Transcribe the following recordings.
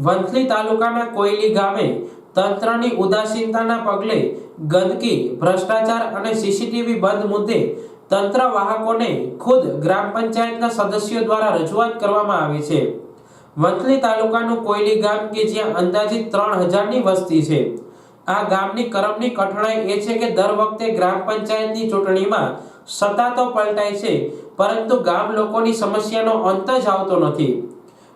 વંથલી તાલુકાના કોયલી ગામે તંત્રની ઉદાસીનતાના પગલે ગંદકી, ભ્રષ્ટાચાર અને સીસીટીવી બંધ મુદ્દે તંત્ર વાહકોને ખુદ ગ્રામ પંચાયતના સદસ્યો દ્વારા રજૂઆત કરવામાં આવી છે। વંથલી તાલુકાનું કોયલી ગામ કે જ્યાં અંદાજિત 3000ની વસ્તી છે। આ ગામની કરમની કઠણાઈ એ છે કે દર વખતે ગ્રામ પંચાયતની ચૂંટણીમાં સત્તા તો પલટાય છે, પરંતુ ગામ લોકોની સમસ્યાનો અંત જ આવતો નથી।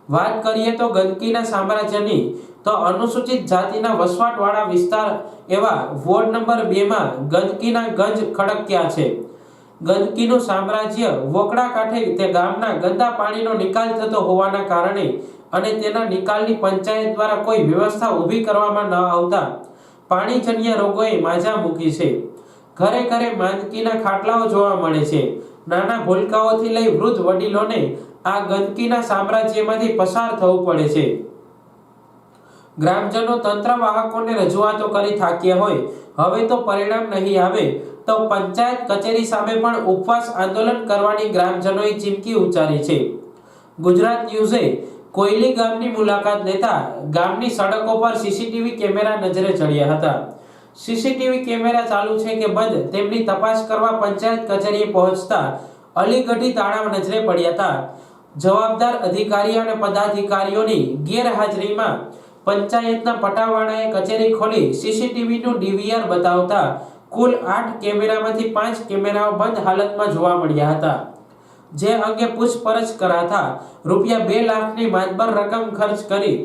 વાત કરીએ તો ગંદકીના સામ્રાજ્યની, તો અનુસૂચિત જાતિના વસવાટવાળા વિસ્તાર એવા વોર્ડ નંબર 2 માં ગંદકીના ગંજ ખડક્યા છે। ગંદકીનું સામ્રાજ્ય વોકડા કાંઠે તે ગામના ગંદા પાણીનો નિકાલ થતો હોવાના કારણે અને તેના નિકાલની પંચાયત દ્વારા કોઈ વ્યવસ્થા ઊભી કરવામાં ન આવતા પાણીજન્ય રોગોએ માજા મૂકી છે। ઘરે ઘરે માંદગીના ખાટલાઓ જોવા મળે છે। નાના ભૂલકાઓથી લઈ વૃદ્ધ વડીલોને આ ગંદકીના સામ્રાજ્યમાંથી પસાર થવું પડે છે। ગ્રામજનો તંત્ર વાહકોને રજૂઆતો કરી થાક્યા હોય, હવે તો પરિણામ નહીં આવે તો પંચાયત કચેરી સામે પણ ઉપવાસ આંદોલન કરવાની ગ્રામજનોએ ચીમકી ઉચ્ચારી છે। ગુજરાત ન્યૂઝે કોયલી ગામની મુલાકાત લેતા ગામની સડકો પર સીસીટીવી કેમેરા નજરે ચડ્યા હતા। સીસીટીવી કેમેરા ચાલુ છે કે બંધ તેમની તપાસ કરવા પંચાયત કચેરીએ પહોંચતા અલીગઢી તાળા નજરે પડ્યા હતા। જવાબદાર અધિકારી અને પદાધિકારીઓની ગેરહાજરીમાં પંચાયતના પટાવાળાએ કચેરી ખોલી સીસીટીવીનું ડીવીઆર બતાવતા કુલ 8 કેમેરામાંથી 5 કેમેરાઓ બંધ હાલતમાં જોવા મળ્યા હતા। જે અંગે પૂછપરછ કરાતા રૂપિયા 2 લાખની માતબર રકમ ખર્ચ કરી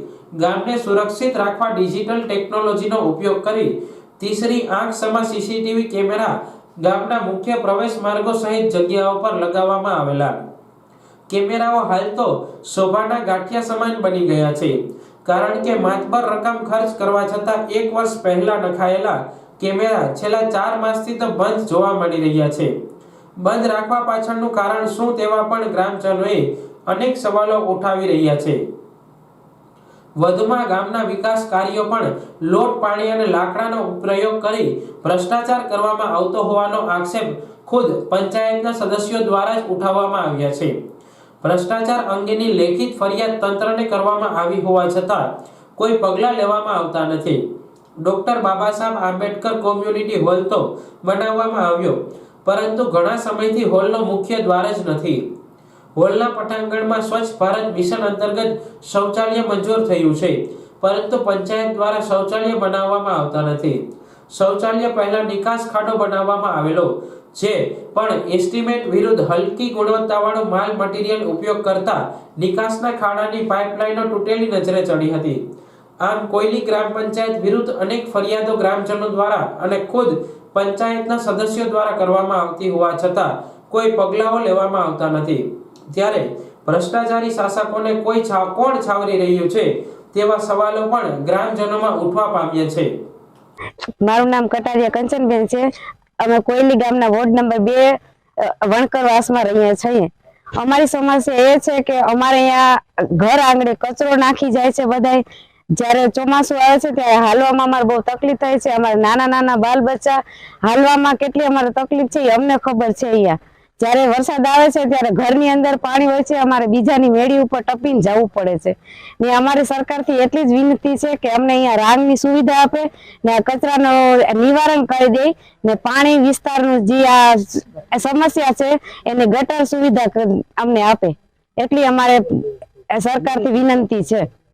ગામને સુરક્ષિત રાખવા ડિજિટલ ટેકનોલોજીનો ઉપયોગ કરી તીસરી આંખ સમા સીસીટીવી કેમેરા ગામના મુખ્ય પ્રવેશ માર્ગો સહિત જગ્યાઓ પર લગાવવામાં આવેલા। કેમેરાઓ હાલ તો શોભાના ગાંઠિયા સમાન બની ગયા છે, કારણ કે માતબર રકમ ખર્ચ કરવા છતાં 1 વર્ષ પહેલા નખાયેલા કેમેરા છેલ્લા 4 માસથી તો બંધ જોવા મળી રહ્યા છે। બંધ રાખવા પાછળનું કારણ શું તેવા પણ ગ્રામજનોએ અનેક સવાલો ઉઠાવી રહ્યા છે। વધુમાં ગામના વિકાસ કાર્યો પણ લોટ પાણી અને લાકડાનો પ્રયોગ કરી ભ્રષ્ટાચાર કરવામાં આવતો હોવાનો આક્ષેપ ખુદ પંચાયતના સદસ્યો દ્વારા જ ઉઠાવવામાં આવ્યા છે। ભ્રષ્ટાચાર અંગેની લેખિત ફરિયાદ તંત્રને કરવામાં આવી હોવા છતાં કોઈ પગલાં લેવામાં આવતા નથી। Doctor Baba Saheb Ambedkar community hall તો બનાવવામાં આવ્યો, પરંતુ ઘણા સમયથી હોલનો મુખ્ય દ્વાર જ નથી। હોલના પટાંગણમાં સ્વચ્છ ભારત મિશન અંતર્ગત શૌચાલય મંજૂર થયું છે, પરંતુ પંચાયત દ્વારા શૌચાલય બનાવવામાં આવતા નથી। શૌચાલય પહેલા નિકાસ ખાડો બનાવવામાં આવેલો, જે પણ એસ્ટિમેટ વિરુદ્ધ હલકી ગુણવત્તાવાળો માલ મટીરીયલ ઉપયોગ કરતા નિકાસના ખાડાની પાઇપલાઇનો તૂટેલી નજરે ચડી હતી। આમ કોયલી ગ્રામ પંચાયત વિરુદ્ધ અનેક ફરિયાદો ગ્રામજનો દ્વારા અને ખુદ પંચાયતના સદસ્યો દ્વારા કરવામાં આવતી હોવા છતાં કોઈ પગલાઓ લેવામાં આવતા નથી। ત્યારે ભ્રષ્ટાચારી શાસકોને કોણ છાવરી રહ્યું છે તેવા સવાલો પણ ગ્રામજનોમાં ઉઠવા પામ્યા છે। મારું નામ કટારિયા કંચનબેન છે। અમે કોયલી ગામના વોર્ડ નંબર 2 વણકરવાસમાં રહીએ છીએ। અમારી સમસ્યા એ છે કે અમારે અહીંયા ઘર આંગણે કચરો નાખી જાય છે બધાય। જ્યારે ચોમાસું આવે છે ત્યારે હાલવામાં અમારે બહુ તકલીફ થાય છે। અમારે નાના બાલ બચ્ચા હાલવામાં કેટલી અમારે તકલીફ છે એ અમને ખબર છે। અહીંયા જ્યારે વરસાદ આવે છે ત્યારે ઘરની અંદર પાણી હોય છે, અમારે બીજાની મેળી ઉપર ટપીને જવું પડે છે। ને અમારી સરકારથી એટલી જ વિનંતી છે કે અમને અહીંયા રાંગની સુવિધા આપે ને આ કચરાનું નિવારણ કરી દે ને પાણી વિસ્તારનું જે આ સમસ્યા છે એની ગટર સુવિધા અમને આપે, એટલી અમારે સરકારથી વિનંતી છે।